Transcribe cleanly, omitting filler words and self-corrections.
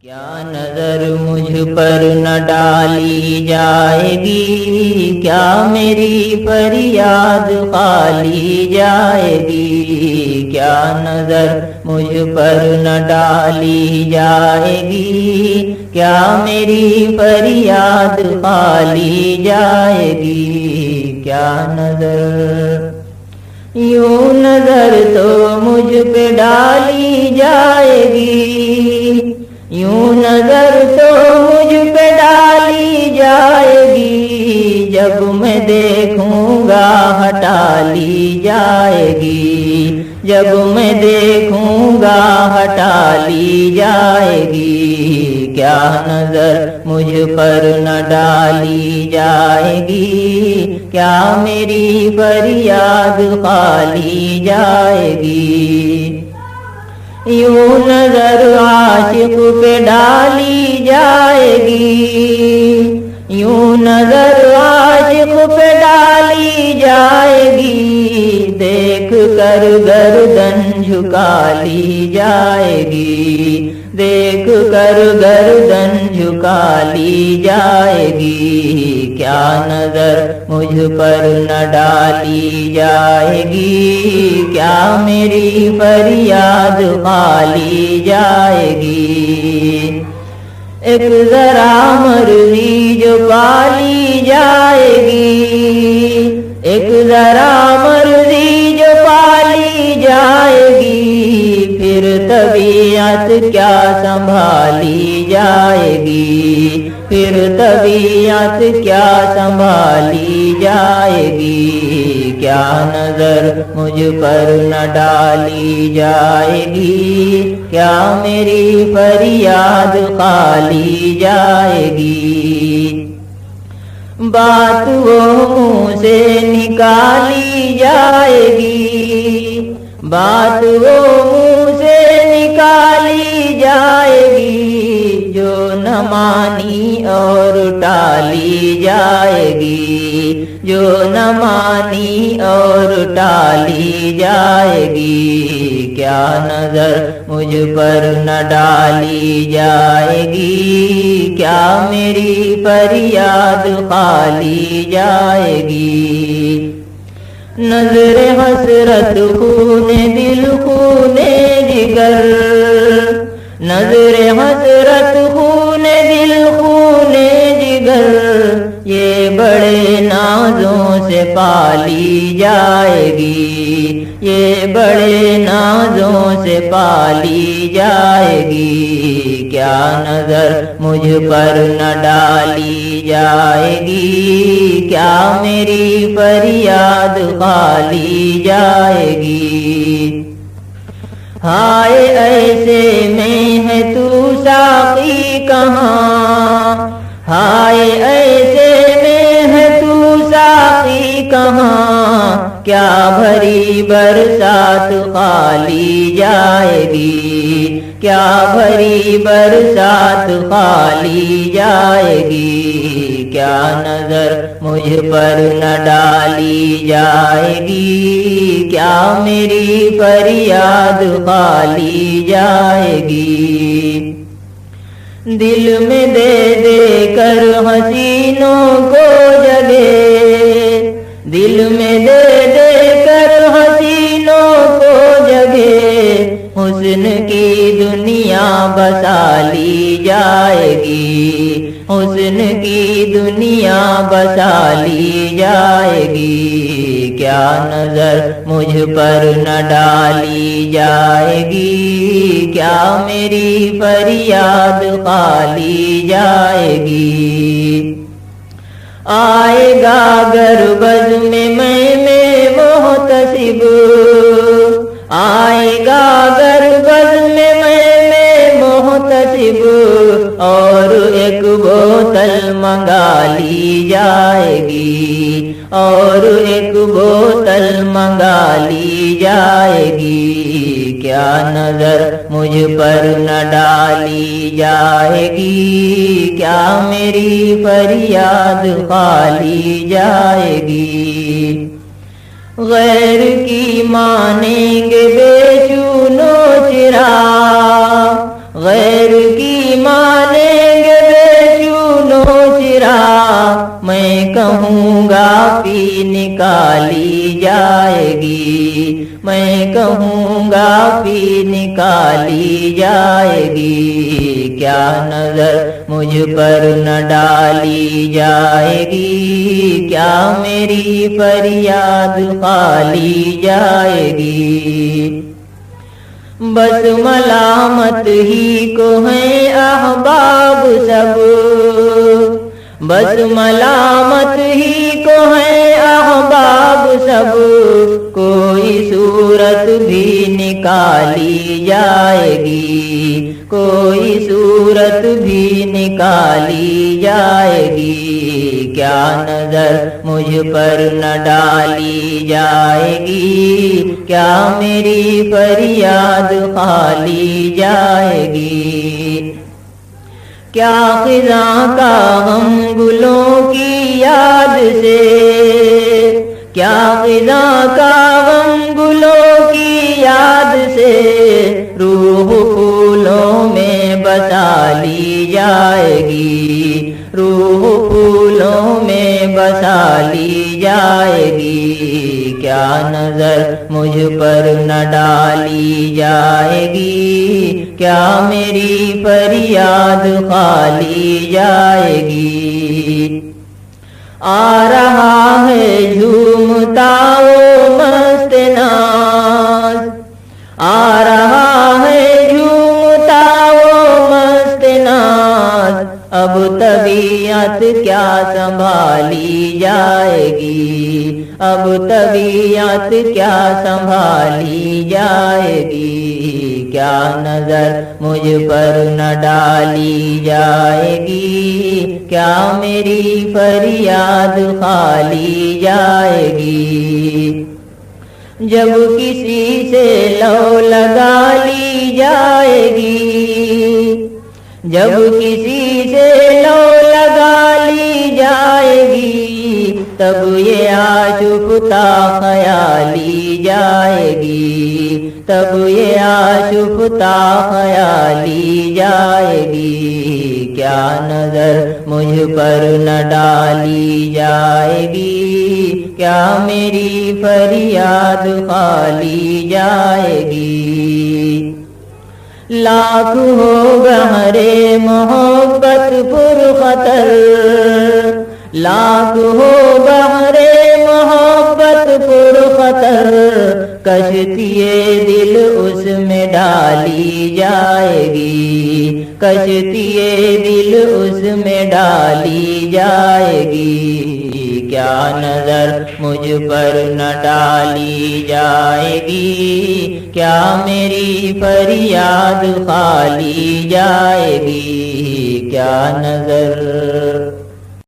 کیا نظر مجھ پر نہ ڈالی جائے گی، کیا میری فریاد خالی جائے گی، کیا نظر مجھ پر نہ ڈالی جائے گی، کیا میری فریاد خالی جائے گی، کیا نظر یوں نظر تو مجھ پہ ڈالی جائے گی، یوں نظر تو مجھ پہ ڈالی جائے گی، جب میں دیکھوں گا ہٹا لی جائے گی، جب میں دیکھوں گا ہٹا لی جائے گی، کیا نظر مجھ پر نہ ڈالی جائے گی، کیا میری فریاد خالی جائے گی، یوں نظر عاشق پہ ڈالی جائے گی، یوں نظر عاشق پہ ڈالی جائے گی، دیکھ کر گردن جھکا لی جائے گی، دیکھ کر گردن جھکا لی جائے گی، کیا نظر مجھ پر نہ ڈالی جائے گی، کیا میری فریاد خالی جائے گی، ایک ذرا مرضی جو پالی جائے گی، ایک ذرا مرضی جو پالی جائے گی، پھر طبیعت کیا سنبھالی جائے گی، پھر طبیعت کیا سنبھالی جائے گی، کیا نظر مجھ پر نہ ڈالی جائے گی، کیا میری فریاد خالی جائے گی، بات وہ منہ سے نکالی جائے گی، بات وہ منہ سے نکالی جائے گی، جو نہ مانی اور ٹالی جائے گی، جو نہ مانی اور ٹالی جائے گی، کیا نظر مجھ پر نہ ڈالی جائے گی، کیا میری فریاد خالی جائے گی، نظر حسرت خون دل خون جگر، نظر حسرت خون دل خون جگر، یہ بڑے نازوں سے پالی جائے گی، یہ بڑے نازوں سے پالی جائے گی، کیا نظر مجھ پر نہ ڈالی جائے گی، کیا میری فریاد خالی جائے گی، ہائے ایسے میں ہے تو ساقی کہاں، ہائے ایسے میں ہے تو ساقی کہاں، کیا بھری برسات خالی جائے گی، کیا بھری برسات خالی جائے گی، کیا نظر مجھ پر نہ ڈالی جائے گی، کیا میری فریاد خالی جائے گی، دل میں دے دے کر حسینوں کو جگہ، دل میں دے دے کر حسینوں کو جگہ، حسن کی دنیا بسا لی جائے گی، حسن کی دنیا بسا لی جائے گی، کیا نظر مجھ پر نہ ڈالی جائے گی، کیا میری فریاد خالی جائے گی، آئے گا گربز میں محتسب، آئے گا گربز میں محتسب، اور ایک بوتل منگا لی جائے گی، اور ایک بوتل منگا لی جائے گی، کیا نظر مجھ پر نہ ڈالی جائے گی، کیا میری فریاد خالی جائے گی، غیر کی مانیں گے بے چونو چرا، غیر کی مانیں گے بے چون و چرا، میں کہوں گا پی نکالی جائے گی، میں کہوں گا پی نکالی جائے گی، کیا نظر مجھ پر نہ ڈالی جائے گی، کیا میری فریاد خالی جائے گی۔ بس ملامت ہی کو ہیں احباب سب، بس ملامت ہی کو ہیں احباب سب، کوئی صورت بھی نکالی جائے گی، کوئی صورت بھی نکالی جائے گی، کیا نظر مجھ پر نہ ڈالی جائے گی، کیا میری فریاد خالی جائے گی۔ کیا خزاں کا غم گلوں کی یاد سے، کیا خزاں کا غم گلوں کی یاد سے، روح پھولوں میں بسا لی جائے گی، روح پھولوں میں بسا لی جائے گی، کیا نظر مجھ پر نہ ڈالی جائے گی، کیا میری فریاد خالی جائے گی۔ آ رہا ہے جھومتا وہ مست ناز، آ رہا ہے جھومتا وہ مست ناز، اب طبیعت کیا سنبھالی جائے گی، اب طبیعت کیا سنبھالی جائے گی، کیا نظر مجھ پر نہ ڈالی جائے گی، کیا میری فریاد خالی جائے گی۔ جب کسی سے لو لگا لی جائے گی، جب کسی سے لو لگا لی جائے گی، تب یہ آشفتہ خیالی جائے گی، تب یہ آشفتہ خیالی جائے گی، کیا نظر مجھ پر نہ ڈالی جائے گی، کیا میری فریاد خالی جائے گی۔ لاکھ ہو بہرے محبت پر خطر، لاکھ ہو بہرے محبت پر خطر، کشتی دل اس میں ڈالی جائے گی، کشتی دل اس میں ڈالی جائے گی، کیا نظر مجھ پر نہ ڈالی جائے گی، کیا میری فریاد خالی جائے گی، کیا نظر